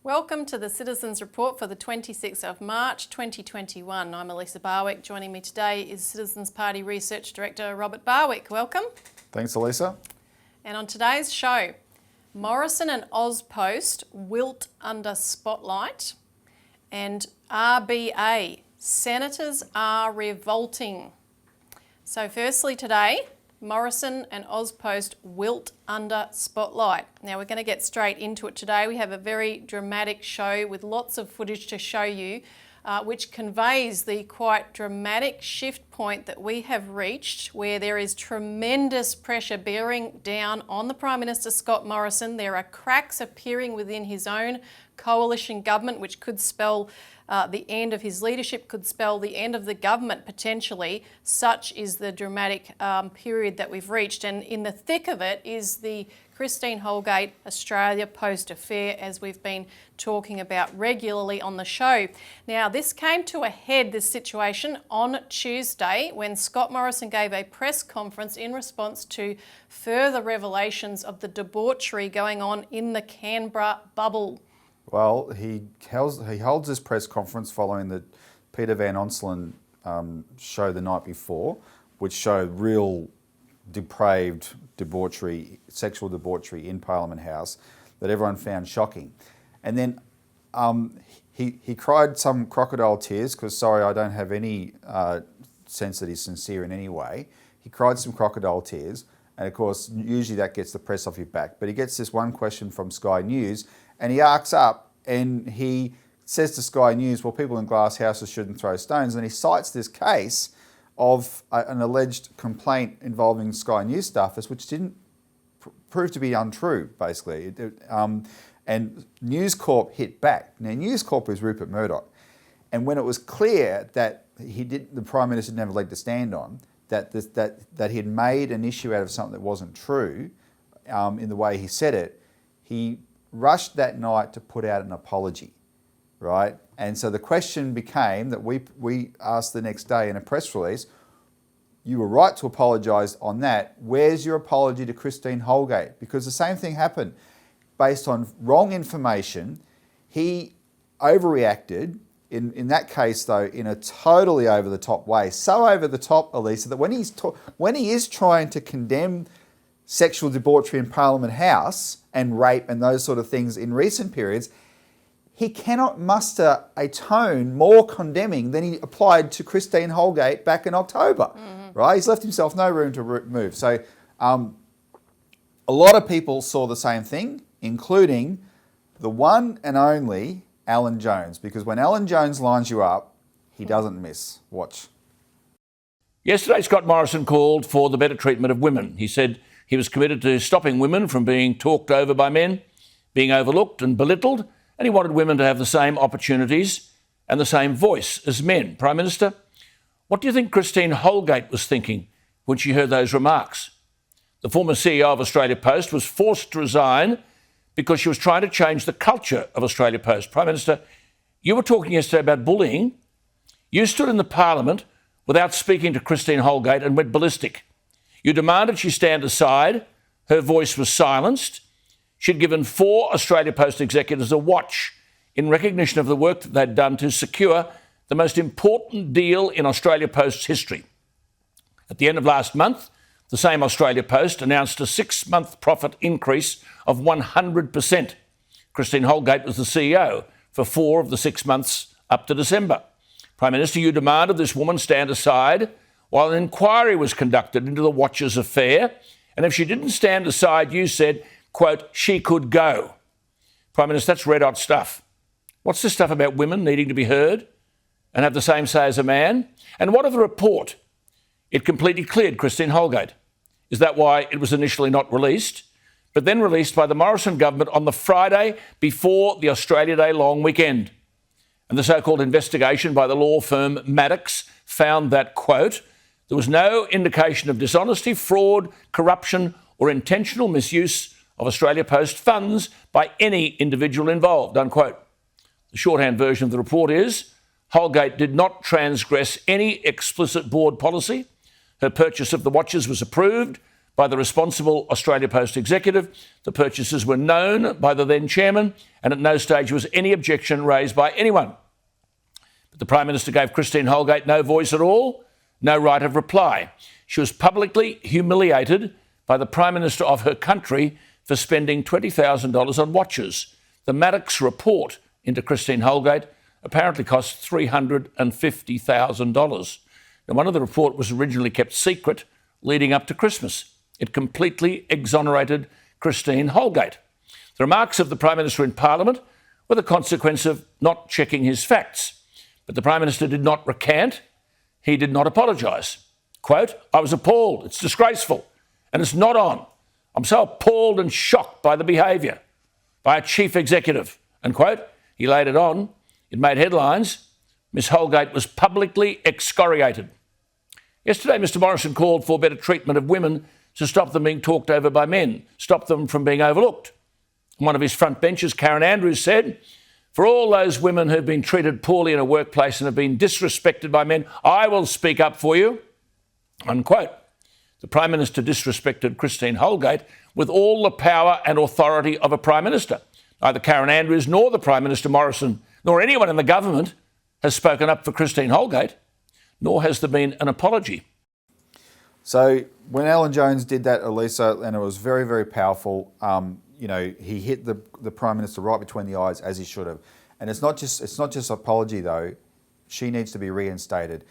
Welcome to the Citizens Report for the 26th of March 2021. I'm Elisa Barwick. Joining me today is Citizens Party Research Director Robert Barwick. Welcome. Thanks, Elisa. And on today's show, Morrison and AusPost wilt under spotlight, and RBA, senators are revolting. So firstly today, Morrison and AusPost wilt under spotlight. Now we're going to get straight into it today. We have a very dramatic show with lots of footage to show you, which conveys the quite dramatic shift point that we have reached, where there is tremendous pressure bearing down on the Prime Minister Scott Morrison. There are cracks appearing within his own coalition government, which could spell the end of his leadership, could spell the end of the government potentially. Such is the dramatic period that we've reached. And in the thick of it is the Christine Holgate Australia Post affair, as we've been talking about regularly on the show. Now, this came to a head, this situation, on Tuesday when Scott Morrison gave a press conference in response to further revelations of the debauchery going on in the Canberra bubble. Well, he holds this press conference following the Peter Van Onselen show the night before, which showed real depraved debauchery, sexual debauchery in Parliament House that everyone found shocking. And then he cried some crocodile tears because, sorry, I don't have any sense that he's sincere in any way. He cried some crocodile tears, and of course, usually that gets the press off your back. But he gets this one question from Sky News, and he arcs up and he says to Sky News, well, people in glass houses shouldn't throw stones. And he cites this case of an alleged complaint involving Sky News staffers, which didn't prove to be untrue, basically. And News Corp hit back. Now, News Corp is Rupert Murdoch. And when it was clear that the Prime Minister didn't have a leg to stand on, that he had made an issue out of something that wasn't true in the way he said it, he rushed that night to put out an apology, right? And so the question became that we asked the next day in a press release, you were right to apologise on that. Where's your apology to Christine Holgate? Because the same thing happened. Based on wrong information, he overreacted, in that case though, in a totally over-the-top way. So over-the-top, Elisa, that when he is trying to condemn sexual debauchery in Parliament House and rape and those sort of things in recent periods, he cannot muster a tone more condemning than he applied to Christine Holgate back in October, right? He's left himself no room to move. So a lot of people saw the same thing, including the one and only Alan Jones, because when Alan Jones lines you up, he doesn't miss. Watch. Yesterday, Scott Morrison called for the better treatment of women. He said he was committed to stopping women from being talked over by men, being overlooked and belittled, and he wanted women to have the same opportunities and the same voice as men. Prime Minister, what do you think Christine Holgate was thinking when she heard those remarks? The former CEO of Australia Post was forced to resign because she was trying to change the culture of Australia Post. Prime Minister, you were talking yesterday about bullying. You stood in the Parliament without speaking to Christine Holgate and went ballistic. You demanded she stand aside. Her voice was silenced. She'd given 4 Australia Post executives a watch in recognition of the work that they'd done to secure the most important deal in Australia Post's history. At the end of last month, the same Australia Post announced a 6-month profit increase of 100%. Christine Holgate was the CEO for 4 of the 6 months up to December. Prime Minister, you demanded this woman stand aside while an inquiry was conducted into the Watchers' affair. And if she didn't stand aside, you said, quote, she could go. Prime Minister, that's red hot stuff. What's this stuff about women needing to be heard and have the same say as a man? And what of the report? It completely cleared Christine Holgate. Is that why it was initially not released, but then released by the Morrison government on the Friday before the Australia Day long weekend? And the so-called investigation by the law firm Maddox found that, quote, there was no indication of dishonesty, fraud, corruption or intentional misuse of Australia Post funds by any individual involved, unquote. The shorthand version of the report is Holgate did not transgress any explicit board policy. Her purchase of the watches was approved by the responsible Australia Post executive. The purchases were known by the then chairman, and at no stage was any objection raised by anyone. But the Prime Minister gave Christine Holgate no voice at all, no right of reply. She was publicly humiliated by the Prime Minister of her country for spending $20,000 on watches. The Maddox report into Christine Holgate apparently cost $350,000. Now, one of the report was originally kept secret leading up to Christmas. It completely exonerated Christine Holgate. The remarks of the Prime Minister in Parliament were the consequence of not checking his facts. But the Prime Minister did not recant. He did not apologise. Quote, "I was appalled. It's disgraceful. And it's not on. I'm so appalled and shocked by the behaviour by a chief executive." And quote, he laid it on. It made headlines. Ms Holgate was publicly excoriated. Yesterday, Mr Morrison called for better treatment of women to stop them being talked over by men, stop them from being overlooked. One of his front benchers, Karen Andrews, said, "For all those women who've been treated poorly in a workplace and have been disrespected by men, I will speak up for you." Unquote. The Prime Minister disrespected Christine Holgate with all the power and authority of a Prime Minister. Neither Karen Andrews nor the Prime Minister Morrison nor anyone in the government has spoken up for Christine Holgate, nor has there been an apology. So when Alan Jones did that, Elisa, and it was very, very powerful, he hit the Prime Minister right between the eyes, as he should have. And it's not just apology, though. She needs to be reinstated.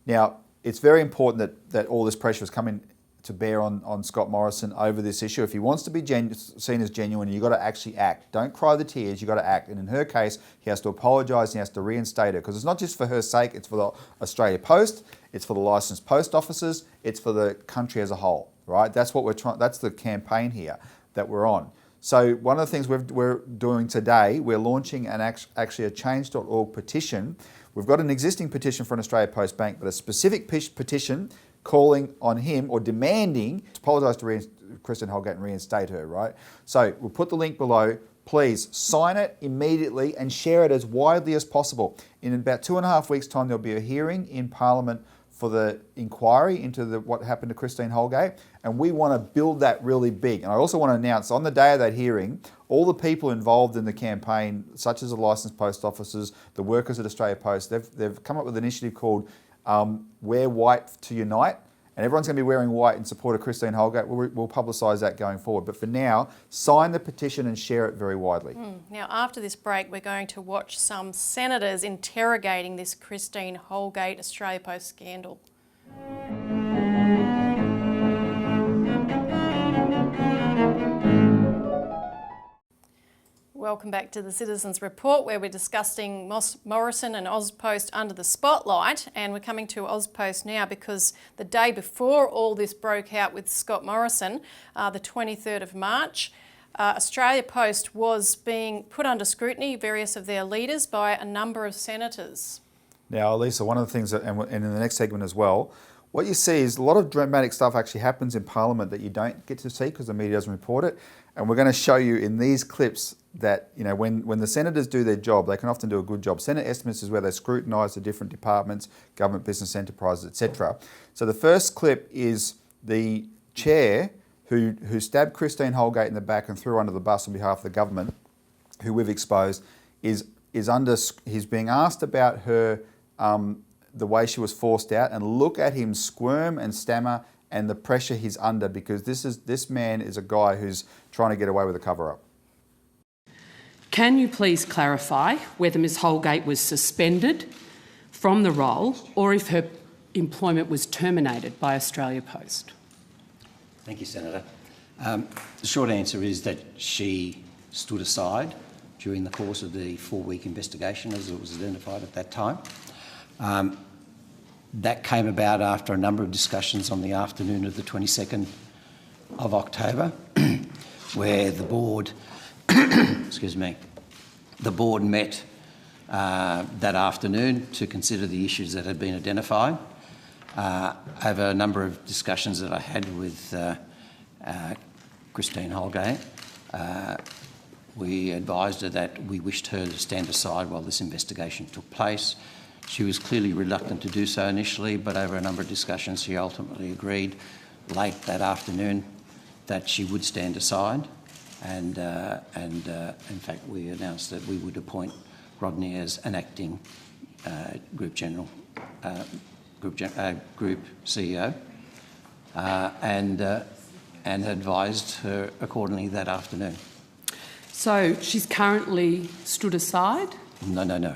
Now, it's very important that all this pressure is coming to bear on Scott Morrison over this issue. If he wants to be seen as genuine, you've got to actually act. Don't cry the tears, you've got to act. And in her case, he has to apologise and he has to reinstate her, because it's not just for her sake, it's for the Australia Post, it's for the licensed post officers, it's for the country as a whole, right? That's what we're trying, that's the campaign here that we're on. So one of the things we're doing today, we're launching actually a change.org petition. We've got an existing petition for an Australia Post Bank, but a specific petition calling on him or demanding to apologise to Christine Holgate and reinstate her, right? So we'll put the link below. Please sign it immediately and share it as widely as possible. In about 2.5 weeks' time, there'll be a hearing in Parliament for the inquiry into what happened to Christine Holgate, and we want to build that really big. And I also want to announce on the day of that hearing, all the people involved in the campaign, such as the licensed post officers, the workers at Australia Post, they've come up with an initiative called Wear White to Unite, and everyone's going to be wearing white in support of Christine Holgate. We'll publicise that going forward. But for now, sign the petition and share it very widely. Now, after this break, we're going to watch some senators interrogating this Christine Holgate Australia Post scandal. Welcome back to the Citizens Report, where we're discussing Morrison and AusPost under the spotlight, and we're coming to AusPost now because the day before all this broke out with Scott Morrison, the 23rd of March, Australia Post was being put under scrutiny, various of their leaders, by a number of senators. Now, Elisa, one of the things, and in the next segment as well, what you see is a lot of dramatic stuff actually happens in Parliament that you don't get to see because the media doesn't report it. And we're going to show you in these clips that, when the senators do their job, they can often do a good job. Senate estimates is where they scrutinise the different departments, government business enterprises, etc. So the first clip is the chair who stabbed Christine Holgate in the back and threw her under the bus on behalf of the government, who we've exposed, he's being asked about her, the way she was forced out, and look at him squirm and stammer and the pressure he's under, because this man is a guy who's trying to get away with a cover-up. Can you please clarify whether Ms Holgate was suspended from the role or if her employment was terminated by Australia Post? Thank you, Senator. The short answer is that she stood aside during the course of the 4-week investigation, as it was identified at that time. That came about after a number of discussions on the afternoon of the 22nd of October, where the board, the board met that afternoon to consider the issues that had been identified. Over a number of discussions that I had with Christine Holgate, we advised her that we wished her to stand aside while this investigation took place. She was clearly reluctant to do so initially, but over a number of discussions she ultimately agreed late that afternoon that she would stand aside, and in fact we announced that we would appoint Rodney as an acting Group CEO, and advised her accordingly that afternoon. So she's currently stood aside? No.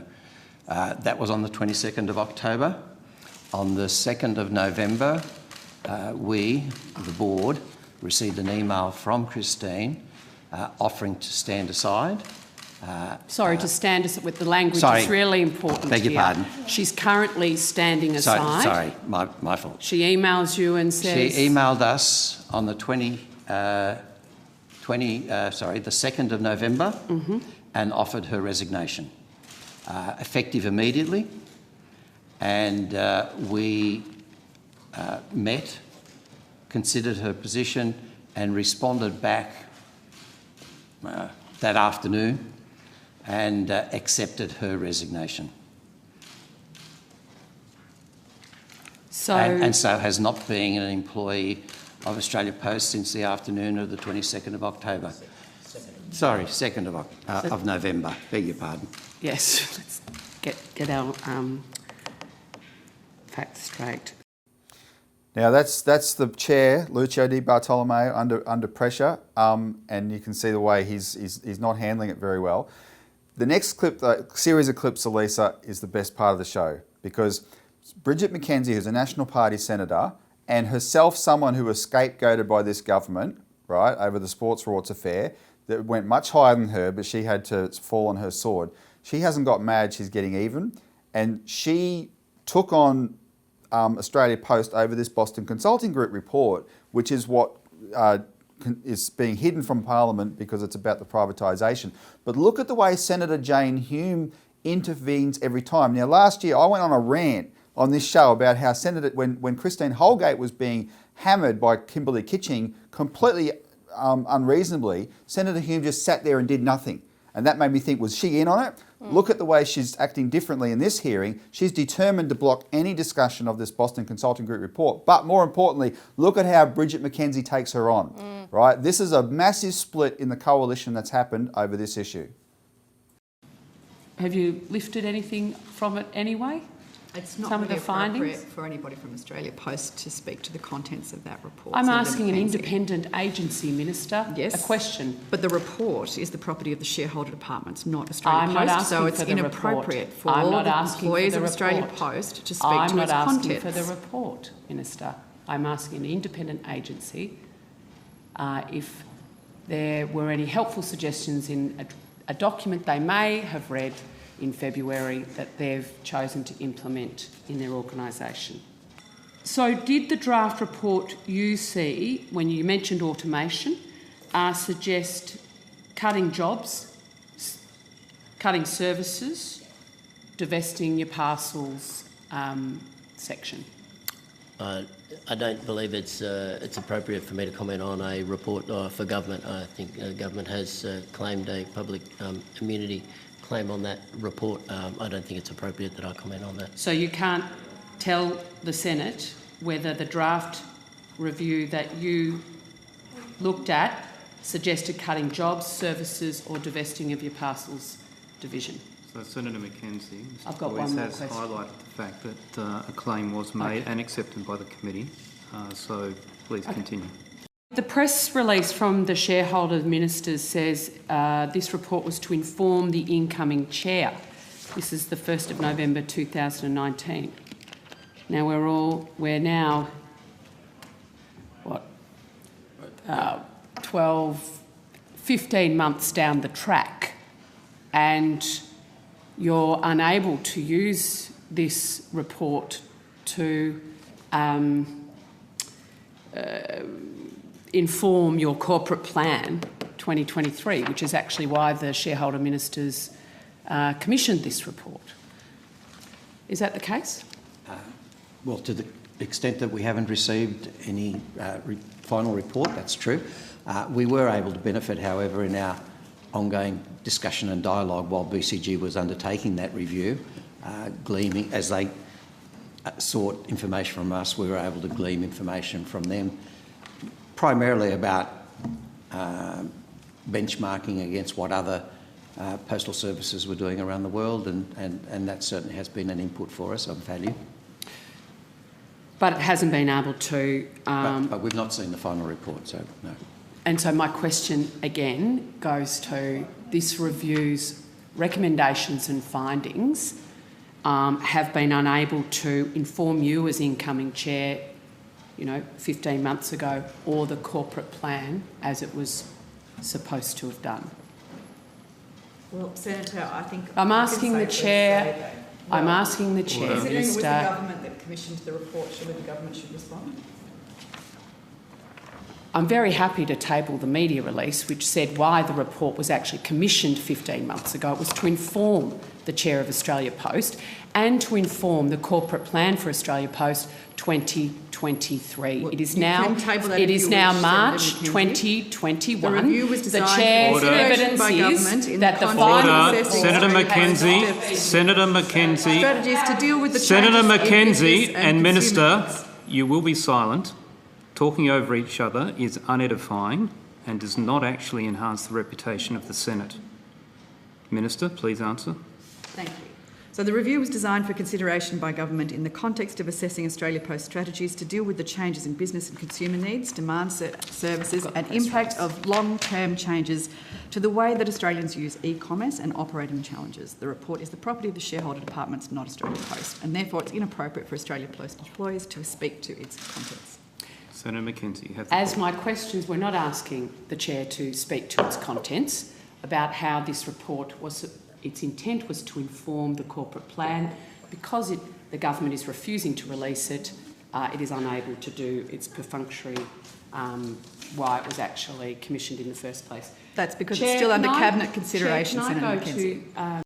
That was on the 22nd of October. On the 2nd of November, we, the board, received an email from Christine offering to stand aside. Sorry, to stand aside with the language is really important. Beg your pardon. She's currently standing aside. Sorry, my fault. She emails you and says... She emailed us on the 2nd of November and offered her resignation, effective immediately. And we met, considered her position and responded back that afternoon and accepted her resignation. So, and so has not been an employee of Australia Post since the afternoon of the 22nd of October. Sorry, 2nd of November. Beg your pardon. Yes, let's get our facts straight. Now that's the chair, Lucio Di Bartolomeo, under pressure, and you can see the way he's not handling it very well. The next clip, the series of clips, Elisa, is the best part of the show, because Bridget McKenzie, who's a National Party senator, and herself someone who was scapegoated by this government, right, over the sports rorts affair, that went much higher than her, but she had to fall on her sword. She hasn't got mad, she's getting even, and she took on Australia Post over this Boston Consulting Group report, which is what is being hidden from Parliament because it's about the privatisation. But look at the way Senator Jane Hume intervenes every time. Now, last year I went on a rant on this show about how when Christine Holgate was being hammered by Kimberley Kitching completely unreasonably, Senator Hume just sat there and did nothing. And that made me think, was she in on it? Look at the way she's acting differently in this hearing. She's determined to block any discussion of this Boston Consulting Group report. But more importantly, look at how Bridget McKenzie takes her on, right? This is a massive split in the coalition that's happened over this issue. Have you lifted anything from it anyway? It's not Some really of the findings? appropriate for anybody from Australia Post to speak to the contents of that report. I'm Senator asking an McKenzie. independent agency, Minister, Yes. a question. But the report is the property of the shareholder departments, not Australia I'm Post. not asking so it's for the inappropriate report. for I'm all not the asking for employees the of Australia report. Post to speak I'm to not its asking contents. for the report, Minister. I'm asking an independent agency if there were any helpful suggestions in a document they may have read in February that they've chosen to implement in their organisation. So did the draft report you see, when you mentioned automation, suggest cutting jobs, cutting services, divesting your parcels section? I don't believe it's appropriate for me to comment on a report for government. I think government has claimed a public immunity claim on that report. I don't think it's appropriate that I comment on that. So you can't tell the Senate whether the draft review that you looked at suggested cutting jobs, services or divesting of your parcels division? So Senator McKenzie, I've got Mr. one more has question. highlighted the fact that a claim was made and accepted by the committee. So please continue. The press release from the shareholder ministers says this report was to inform the incoming chair. This is the 1st of November 2019. Now we're now 15 months down the track, and you're unable to use this report to inform your corporate plan 2023, which is actually why the shareholder ministers commissioned this report. Is that the case? Well, to the extent that we haven't received any final report, that's true. We were able to benefit, however, in our ongoing discussion and dialogue while BCG was undertaking that review, gleaming as they sought information from us, we were able to glean information from them, primarily about benchmarking against what other postal services were doing around the world, and that certainly has been an input for us of value. But it hasn't been able to... But we've not seen the final report, so no. And so my question again goes to this review's recommendations and findings have been unable to inform you as incoming chair, 15 months ago, or the corporate plan as it was supposed to have done. Well, Senator, I think... I'm asking the chair, Minister... Considering it was the government that commissioned the report, surely the government should respond? I'm very happy to table the media release which said why the report was actually commissioned 15 months ago. It was to inform the Chair of Australia Post and to inform the corporate plan for Australia Post 2023. Well, it is now March 2021. The review was designed the Chair's for evidence by government is in that the the final... Senator McKenzie, strategies to deal with the Senator changes in McKenzie business and Minister, consumer. you will be silent. Talking over each other is unedifying and does not actually enhance the reputation of the Senate. Minister, please answer. Thank you. So the review was designed for consideration by government in the context of assessing Australia Post strategies to deal with the changes in business and consumer needs, demand services and impact of long-term changes to the way that Australians use e-commerce and operating challenges. The report is the property of the shareholder departments, not Australia Post, and therefore it's inappropriate for Australia Post employees to speak to its contents. Senator McKenzie, you have the As floor. my questions were not asking the Chair to speak to its contents, about how this report was, its intent was to inform the corporate plan. Because the government is refusing to release it, it is unable to do its perfunctory why it was actually commissioned in the first place. That's because Chair, it's still under can I- cabinet consideration, Chair, can Senator I go McKenzie.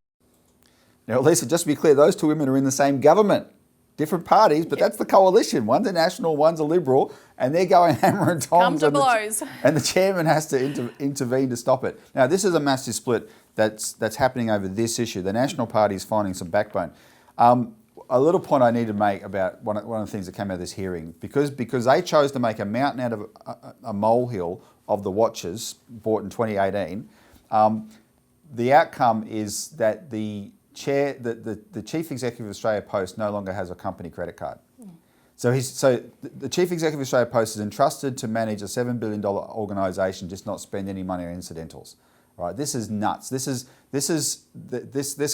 Now, Elisa, just to be clear, those two women are in the same government. Different parties, but that's the coalition. One's a national, one's a liberal, and they're going hammer and tongs. Come to blows. And the chairman has to intervene to stop it. Now, this is a massive split that's happening over this issue. The National Party is finding some backbone. A little point I need to make about one of the things that came out of this hearing, because they chose to make a mountain out of a molehill of the watches bought in 2018. The outcome is that the chief executive of Australia Post no longer has a company credit card. So the chief executive of Australia Post is entrusted to manage a $7 billion organisation, just not spend any money on incidentals. Right? This is nuts. This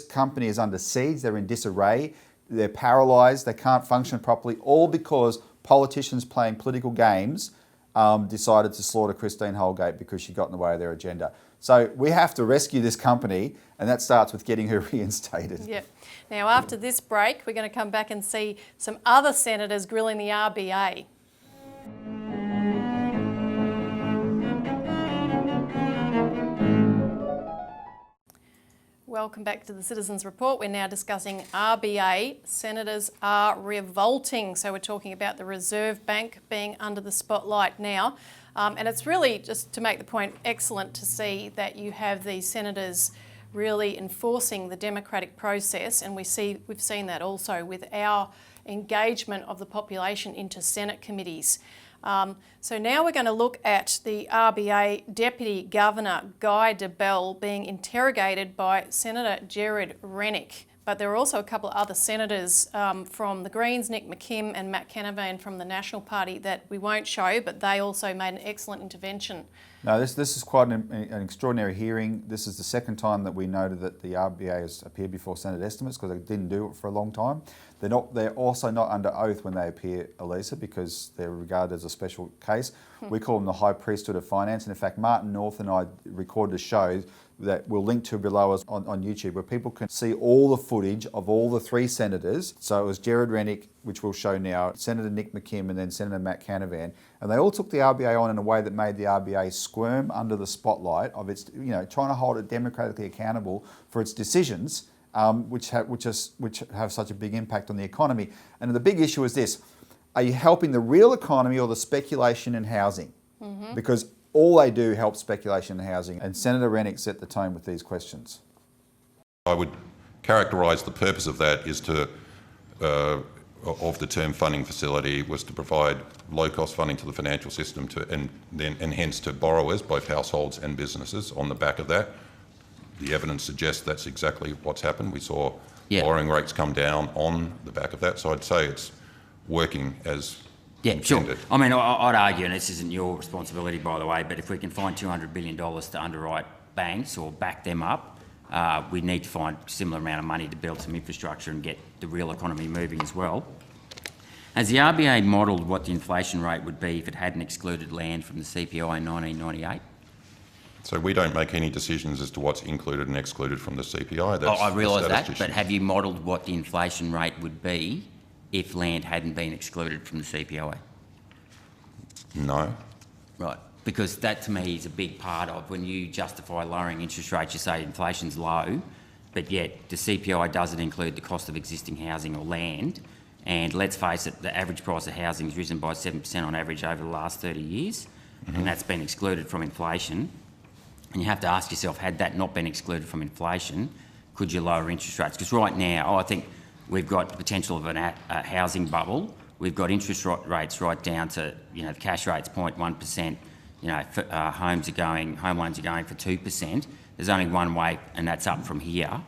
company is under siege. They're in disarray. They're paralysed. They can't function properly, all because politicians playing political games decided to slaughter Christine Holgate because she got in the way of their agenda. So we have to rescue this company, and that starts with getting her reinstated. Yep. Now, after this break, we're going to come back and see some other senators grilling the RBA. Welcome back to the Citizens Report. We're now discussing RBA. Senators are revolting. So we're talking about the Reserve Bank being under the spotlight now. And it's really, just to make the point, excellent to see that you have these senators really enforcing the democratic process, and we've seen that also with our engagement of the population into Senate committees. So now we're going to look at the RBA Deputy Governor Guy Debelle being interrogated by Senator Gerard Rennick. But there are also a couple of other senators from the Greens, Nick McKim and Matt Canavan from the National Party, that we won't show, but they also made an excellent intervention. No, this is quite an extraordinary hearing. This is the second time that we noted that the RBA has appeared before Senate estimates, because they didn't do it for a long time. They're also not under oath when they appear, Elisa, because they're regarded as a special case. We call them the High Priesthood of Finance. And in fact, Martin North and I recorded a show that we'll link to below us on YouTube, where people can see all the footage of all the three senators. So it was Gerard Rennick, which we'll show now, Senator Nick McKim, and then Senator Matt Canavan. And they all took the RBA on in a way that made the RBA squirm under the spotlight of its, trying to hold it democratically accountable for its decisions, which have such a big impact on the economy. And the big issue is this: are you helping the real economy or the speculation in housing? Mm-hmm. Because all they do help speculation in housing. And Senator Rennick set the tone with these questions. I would characterise the purpose of that is to of the term funding facility was to provide low-cost funding to the financial system and hence to borrowers, both households and businesses. On the back of that, the evidence suggests that's exactly what's happened. We saw borrowing rates come down on the back of that. So I'd say it's working as intended. Sure. I mean, I'd argue, and this isn't your responsibility, by the way, but if we can find $200 billion to underwrite banks or back them up, we need to find a similar amount of money to build some infrastructure and get the real economy moving as well. Has the RBA modelled what the inflation rate would be if it hadn't excluded land from the CPI in 1998? So we don't make any decisions as to what's included and excluded from the CPI. I realise that, but have you modelled what the inflation rate would be if land hadn't been excluded from the CPI? No. Right. Because that to me is a big part of when you justify lowering interest rates, you say inflation's low, but yet the CPI doesn't include the cost of existing housing or land. And let's face it, the average price of housing has risen by 7% on average over the last 30 years, and that's been excluded from inflation. And you have to ask yourself, had that not been excluded from inflation, could you lower interest rates? Because right now, I think we've got the potential of a housing bubble. We've got interest rates right down to, the cash rate's 0.1%. Home loans are going for 2%. There's only one way, and that's up from here.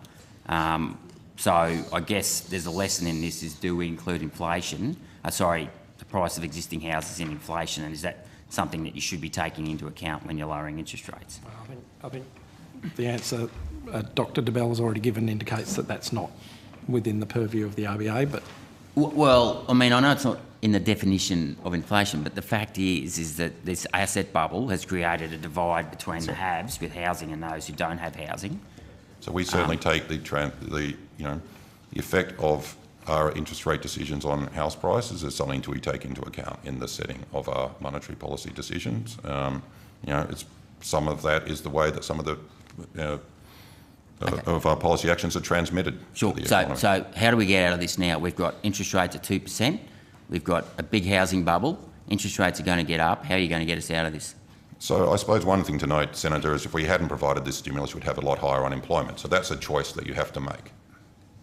So I guess there's a lesson in this: is do we include inflation? The price of existing houses in inflation, and is that something that you should be taking into account when you're lowering interest rates? Well, I think the answer Dr. DeBell has already given indicates that that's not within the purview of the RBA, but... Well, I mean, I know it's not in the definition of inflation, but the fact is that this asset bubble has created a divide between the haves with housing and those who don't have housing. So we certainly take the effect of our interest rate decisions on house prices as something we take into account in the setting of our monetary policy decisions. Some of that is the way that some of the of our policy actions are transmitted. Sure. To the economy. So how do we get out of this now? We've got interest rates at 2%. We've got a big housing bubble. Interest rates are going to get up. How are you going to get us out of this? So I suppose one thing to note, Senator, is if we hadn't provided this stimulus, we'd have a lot higher unemployment. So that's a choice that you have to make,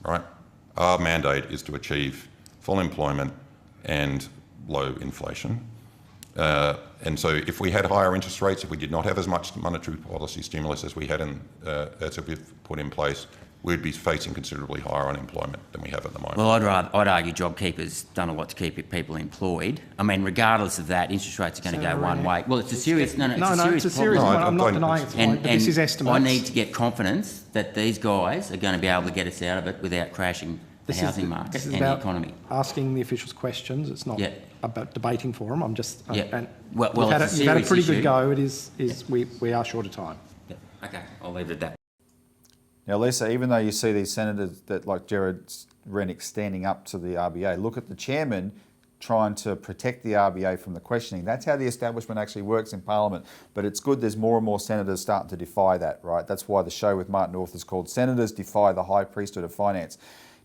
right? Our mandate is to achieve full employment and low inflation. And so if we had higher interest rates, if we did not have as much monetary policy stimulus as we had as we've put in place, we'd be facing considerably higher unemployment than we have at the moment. Well, I'd argue JobKeeper's done a lot to keep people employed. I mean, regardless of that, interest rates are going to go one way. Well, it's a serious... it's a serious problem. one. I'm not denying it's one, but this is estimates. I need to get confidence that these guys are going to be able to get us out of it without crashing the housing market and the economy. Asking the officials questions. It's not about debating for them. I'm just... and well, you've had a pretty good go. We are short of time. Yeah. Okay, I'll leave it at that. Now, Lisa, even though you see these senators that, like Jared Rennick, standing up to the RBA, look at the chairman trying to protect the RBA from the questioning. That's how the establishment actually works in Parliament. But it's good there's more and more senators starting to defy that, right? That's why the show with Martin North is called Senators Defy the High Priesthood of Finance.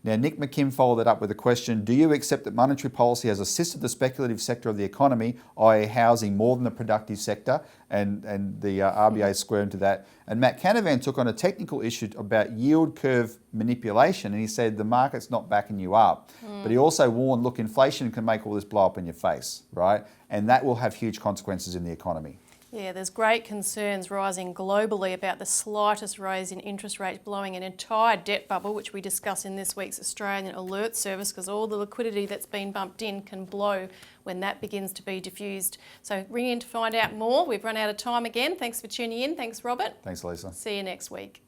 Now, Nick McKim followed that up with a question: do you accept that monetary policy has assisted the speculative sector of the economy, i.e. housing, more than the productive sector? And the RBA squirmed to that. And Matt Canavan took on a technical issue about yield curve manipulation, and he said the market's not backing you up. But he also warned, look, inflation can make all this blow up in your face, right? And that will have huge consequences in the economy. Yeah, there's great concerns rising globally about the slightest raise in interest rates blowing an entire debt bubble, which we discuss in this week's Australian Alert Service, because all the liquidity that's been bumped in can blow when that begins to be diffused. So ring in to find out more. We've run out of time again. Thanks for tuning in. Thanks, Robert. Thanks, Lisa. See you next week.